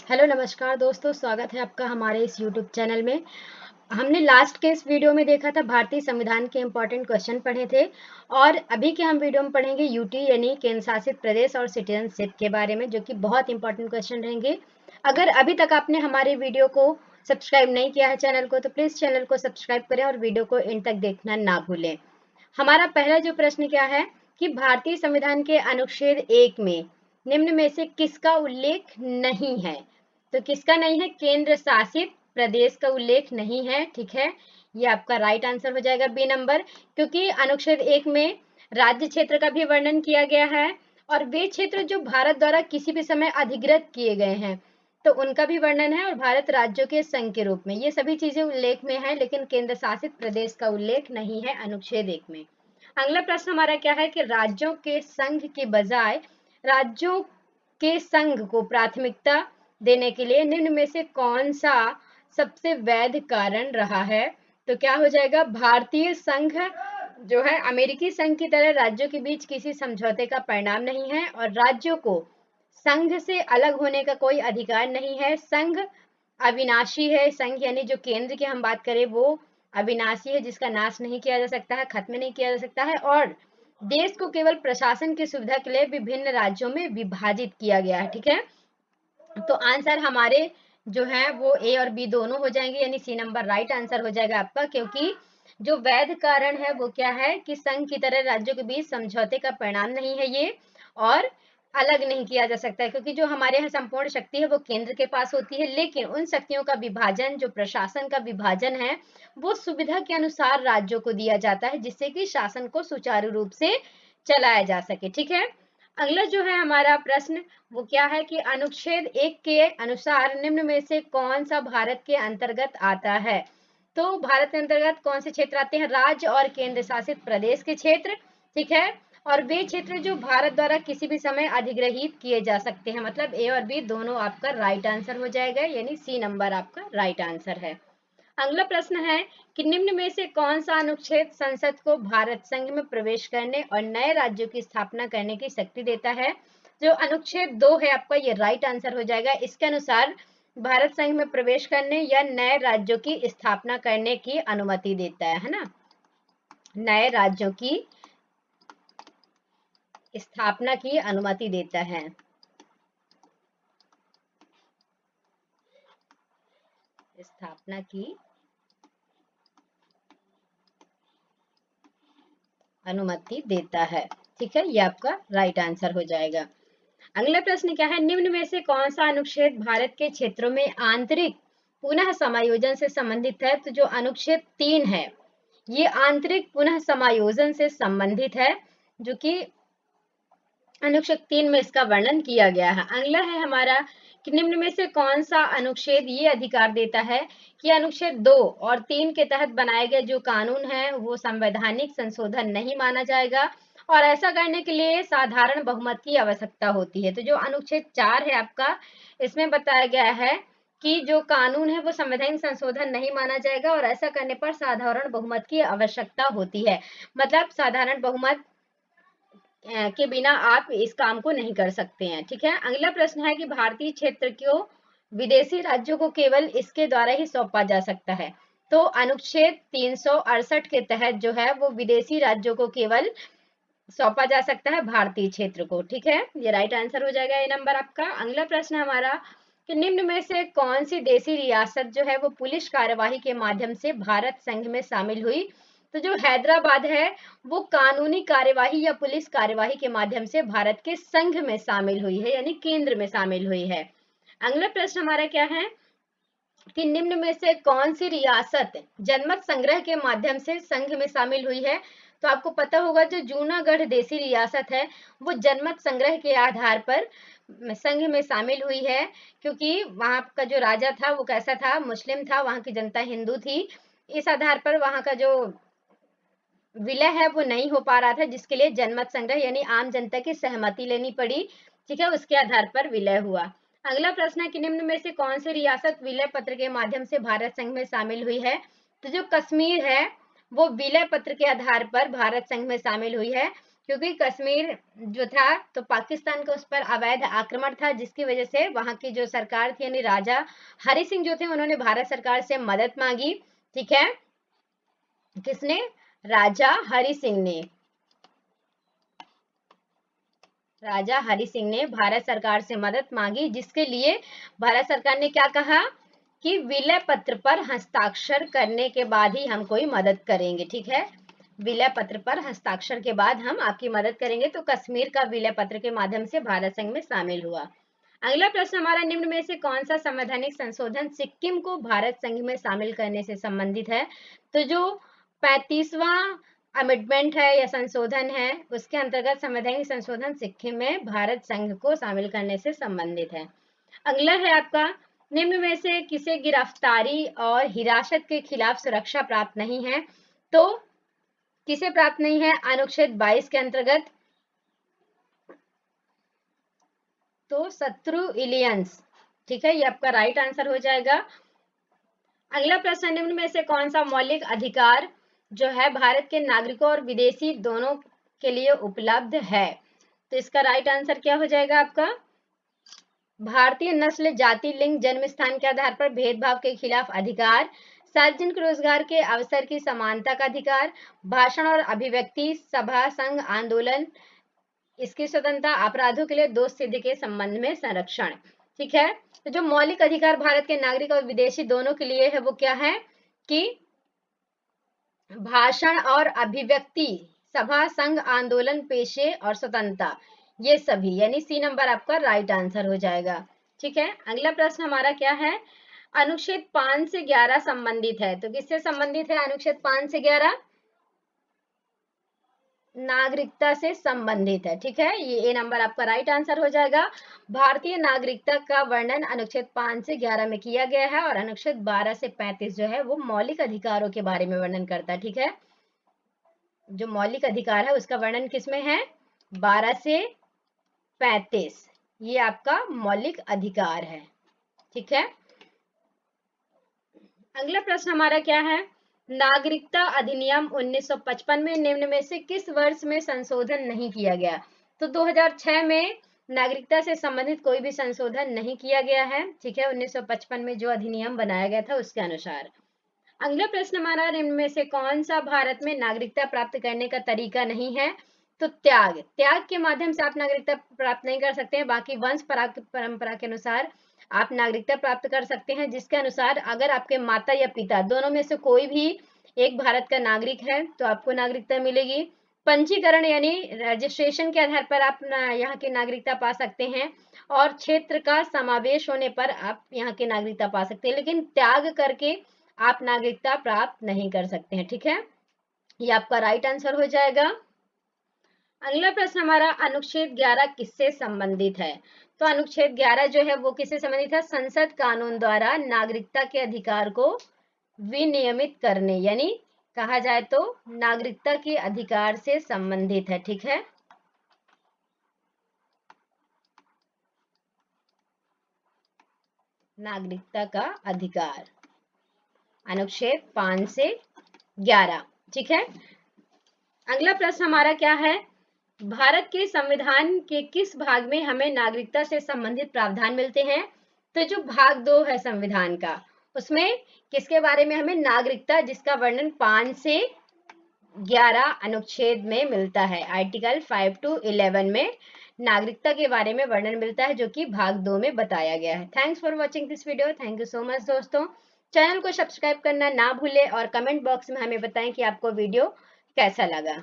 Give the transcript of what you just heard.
Hello नमस्कार दोस्तों, स्वागत है आपका हमारे इस यूट्यूब चैनल में। हमने लास्ट के इस वीडियो में देखा था भारतीय संविधान के इम्पोर्टेंट क्वेश्चन पढ़े थे और अभी के हम वीडियो में पढ़ेंगे यूटी यानी केंद्र शासित प्रदेश और सिटीजनशिप के बारे में, जो कि बहुत इंपॉर्टेंट क्वेश्चन रहेंगे। अगर अभी तक आपने हमारे वीडियो को सब्सक्राइब नहीं किया है चैनल को, तो प्लीज़ चैनल को सब्सक्राइब करें और वीडियो को एंड तक देखना ना भूलें। हमारा पहला जो प्रश्न क्या है कि भारतीय संविधान के अनुच्छेद 1 में निम्न में से किसका उल्लेख नहीं है। तो किसका नहीं है? केंद्र शासित प्रदेश का उल्लेख नहीं है। ठीक है, ये आपका राइट आंसर हो जाएगा बी नंबर, क्योंकि अनुच्छेद 1 में राज्य क्षेत्र का भी वर्णन किया गया है और वे क्षेत्र जो भारत द्वारा किसी भी समय अधिकृत किए गए हैं तो उनका भी वर्णन है, और भारत राज्यों के संघ के रूप में ये सभी चीजें उल्लेख में है, लेकिन केंद्र शासित प्रदेश का उल्लेख नहीं है अनुच्छेद 1 में। अगला प्रश्न हमारा क्या है कि राज्यों के संघ के बजाय राज्यों के संघ को प्राथमिकता देने के लिए निम्न में से कौन सा सबसे वैध कारण रहा है। तो क्या हो जाएगा? भारतीय संघ जो है अमेरिकी संघ की तरह राज्यों के बीच किसी समझौते का परिणाम नहीं है और राज्यों को संघ से अलग होने का कोई अधिकार नहीं है। संघ अविनाशी है। संघ यानी जो केंद्र की हम बात करें वो अविनाशी है, जिसका नाश नहीं किया जा सकता है, खत्म नहीं किया जा सकता है, और देश को केवल प्रशासन की सुविधा के लिए विभिन्न राज्यों में विभाजित किया गया है। ठीक है, तो आंसर हमारे जो है वो ए और बी दोनों हो जाएंगे, यानी सी नंबर राइट आंसर हो जाएगा आपका, क्योंकि जो वैध कारण है वो क्या है कि संघ की तरह राज्यों के बीच समझौते का परिणाम नहीं है ये, और अलग नहीं किया जा सकता है, क्योंकि जो हमारे यहाँ संपूर्ण शक्ति है वो केंद्र के पास होती है, लेकिन उन शक्तियों का विभाजन, जो प्रशासन का विभाजन है, वो सुविधा के अनुसार राज्यों को दिया जाता है, जिससे कि शासन को सुचारू रूप से चलाया जा सके। ठीक है, अगला जो है हमारा प्रश्न वो क्या है कि अनुच्छेद 1 के अनुसार निम्न में से कौन सा भारत के अंतर्गत आता है। तो भारत के अंतर्गत कौन से क्षेत्र आते हैं? राज्य और केंद्र शासित प्रदेश के क्षेत्र। ठीक है, और वे क्षेत्र जो भारत द्वारा किसी भी समय अधिग्रहित किए जा सकते हैं। मतलब ए और बी दोनों आपका राइट आंसर हो जाएगा, यानी सी नंबर आपका राइट आंसर है। अगला प्रश्न है कि निम्न में से कौन सा अनुच्छेद संसद को भारत संघ में प्रवेश करने और नए राज्यों की स्थापना करने की शक्ति देता है। जो अनुच्छेद 2 है आपका, ये राइट आंसर हो जाएगा। इसके अनुसार भारत संघ में प्रवेश करने या नए राज्यों की स्थापना करने की अनुमति देता है ना, नए राज्यों की स्थापना की अनुमति देता है। स्थापना की अनुमति देता है। ठीक है, ये आपका राइट आंसर हो जाएगा। अगला प्रश्न क्या है? निम्न में से कौन सा अनुच्छेद भारत के क्षेत्रों में आंतरिक पुनः समायोजन से संबंधित है। तो जो अनुच्छेद 3 है ये आंतरिक पुनः समायोजन से संबंधित है, जो कि अनुच्छेद 3 में इसका वर्णन किया गया है। अगला है हमारा कि निम्न में से कौन सा अनुच्छेद ये अधिकार देता है कि अनुच्छेद 2 और 3 के तहत बनाए गए जो कानून है वो संवैधानिक संशोधन नहीं माना जाएगा, और ऐसा करने के लिए साधारण बहुमत की आवश्यकता होती है। तो जो अनुच्छेद 4 है आपका, इसमें बताया गया है कि जो कानून है वो संवैधानिक संशोधन नहीं माना जाएगा और ऐसा करने पर साधारण बहुमत की आवश्यकता होती है। मतलब साधारण बहुमत के बिना आप इस काम को नहीं कर सकते हैं। ठीक है, अगला प्रश्न है कि भारतीय क्षेत्र को विदेशी राज्यों को केवल इसके द्वारा ही सौंपा जा सकता है। तो अनुच्छेद 368 के तहत जो है वो विदेशी राज्यों को केवल सौंपा जा सकता है भारतीय क्षेत्र को। ठीक है, ये राइट आंसर हो जाएगा, ये नंबर आपका। अगला प्रश्न हमारा कि निम्न में से कौन सी देशी रियासत जो है वो पुलिस कार्यवाही के माध्यम से भारत संघ में शामिल हुई। तो जो हैदराबाद है वो कानूनी कार्यवाही या पुलिस कार्यवाही के माध्यम से भारत के संघ में शामिल हुई है, यानी केंद्र में शामिल हुई है। अगला प्रश्न हमारा क्या है कि निम्न में से कौन सी रियासत जनमत संग्रह के माध्यम से संघ में शामिल हुई है। तो आपको पता होगा जो जूनागढ़ देशी रियासत है वो जनमत संग्रह के आधार पर संघ में शामिल हुई है, क्योंकि वहां का जो राजा था वो कैसा था? मुस्लिम था, वहां की जनता हिंदू थी। इस आधार पर वहां का जो विलय है वो नहीं हो पा रहा था, जिसके लिए जनमत संग्रह यानी आम जनता की सहमति लेनी पड़ी। ठीक है, उसके आधार पर विलय हुआ। अगला प्रश्न है कि निम्न में से कौन सी रियासत विलय पत्र के माध्यम से भारत संघ में शामिल हुई है। तो जो कश्मीर है वो विलय पत्र के आधार पर भारत संघ में शामिल हुई है, क्योंकि कश्मीर जो था तो पाकिस्तान का उस पर अवैध आक्रमण था, जिसकी वजह से वहां की जो सरकार थी यानी राजा हरि सिंह जो थे उन्होंने भारत सरकार से मदद मांगी। ठीक है, किसने? राजा हरि सिंह ने। राजा हरि सिंह ने भारत सरकार से मदद मांगी, जिसके लिए भारत सरकार ने क्या कहा कि विलय पत्र पर हस्ताक्षर करने के बाद ही हम कोई मदद करेंगे। ठीक है, विलय पत्र पर हस्ताक्षर के बाद हम आपकी मदद करेंगे। तो कश्मीर का विलय पत्र के माध्यम से भारत संघ में शामिल हुआ। अगला प्रश्न हमारा, निम्न में से कौन सा संवैधानिक संशोधन सिक्किम को भारत संघ में शामिल करने से संबंधित है? तो जो 35वां अमेंडमेंट है या संशोधन है, उसके अंतर्गत संवैधानिक संशोधन सिक्किम में भारत संघ को शामिल करने से संबंधित है। अगला है आपका, निम्न में से किसे गिरफ्तारी और हिरासत के खिलाफ सुरक्षा प्राप्त नहीं है? तो किसे प्राप्त नहीं है? अनुच्छेद 22 के अंतर्गत तो शत्रु इलियंस। ठीक है, ये आपका राइट आंसर हो जाएगा। अगला प्रश्न, निम्न में से कौन सा मौलिक अधिकार जो है भारत के नागरिकों और विदेशी दोनों के लिए उपलब्ध है? तो इसका राइट आंसर क्या हो जाएगा आपका? भारतीय नस्ल, जाति, लिंग, जन्म स्थान के आधार पर भेदभाव के खिलाफ अधिकार, सार्वजनिक रोजगार के अवसर की समानता का अधिकार, भाषण और अभिव्यक्ति, सभा, संघ, आंदोलन इसकी स्वतंत्रता, अपराधों के लिए दोष सिद्धि के संबंध में संरक्षण। ठीक है, तो जो मौलिक अधिकार भारत के नागरिक और विदेशी दोनों के लिए है वो क्या है कि भाषण और अभिव्यक्ति, सभा, संघ, आंदोलन, पेशे और स्वतंत्रता, ये सभी, यानी सी नंबर आपका राइट आंसर हो जाएगा। ठीक है, अगला प्रश्न हमारा क्या है? अनुच्छेद 5 से 11 संबंधित है। तो किससे संबंधित है अनुच्छेद 5 से 11? नागरिकता से संबंधित है। ठीक है, ये ए नंबर आपका राइट आंसर हो जाएगा। भारतीय नागरिकता का वर्णन अनुच्छेद 5 से 11 में किया गया है और अनुच्छेद 12 से 35 जो है वो मौलिक अधिकारों के बारे में वर्णन करता है। ठीक है, जो मौलिक अधिकार है उसका वर्णन किसमें है? 12 से 35, ये आपका मौलिक अधिकार है। ठीक है, अगला प्रश्न हमारा क्या है? नागरिकता अधिनियम 1955 में निम्न में से किस वर्ष में संशोधन नहीं किया गया? तो 2006 में नागरिकता से संबंधित कोई भी संशोधन नहीं किया गया है। ठीक है, 1955 में जो अधिनियम बनाया गया था उसके अनुसार। अगला प्रश्न हमारा, निम्न में से कौन सा भारत में नागरिकता प्राप्त करने का तरीका नहीं है? तो त्याग। त्याग के माध्यम से आप नागरिकता प्राप्त नहीं कर सकते हैं, बाकी वंश परंपरा के अनुसार आप नागरिकता प्राप्त कर सकते हैं, जिसके अनुसार अगर आपके माता या पिता दोनों में से कोई भी एक भारत का नागरिक है तो आपको नागरिकता मिलेगी। पंजीकरण यानी रजिस्ट्रेशन के आधार पर आप यहाँ की नागरिकता पा सकते हैं और क्षेत्र का समावेश होने पर आप यहाँ की नागरिकता पा सकते हैं, लेकिन त्याग करके आप नागरिकता प्राप्त नहीं कर सकते हैं। ठीक है, ये आपका राइट आंसर हो जाएगा। अगला प्रश्न हमारा, अनुच्छेद 11 किससे संबंधित है? तो अनुच्छेद 11 जो है वो किससे संबंधित है? संसद कानून द्वारा नागरिकता के अधिकार को विनियमित करने, यानी कहा जाए तो नागरिकता के अधिकार से संबंधित है। ठीक है, नागरिकता का अधिकार, अनुच्छेद 5 से 11। ठीक है, अगला प्रश्न हमारा क्या है? भारत के संविधान के किस भाग में हमें नागरिकता से संबंधित प्रावधान मिलते हैं? तो जो भाग 2 है संविधान का, उसमें किसके बारे में हमें नागरिकता, जिसका वर्णन 5 से 11 अनुच्छेद में मिलता है। आर्टिकल 5 to 11 में नागरिकता के बारे में वर्णन मिलता है, जो कि भाग 2 में बताया गया है। Thanks for watching this video. Thank you so much दोस्तों। चैनल को सब्सक्राइब करना ना भूलें और कमेंट बॉक्स में हमें बताएं कि आपको वीडियो कैसा लगा।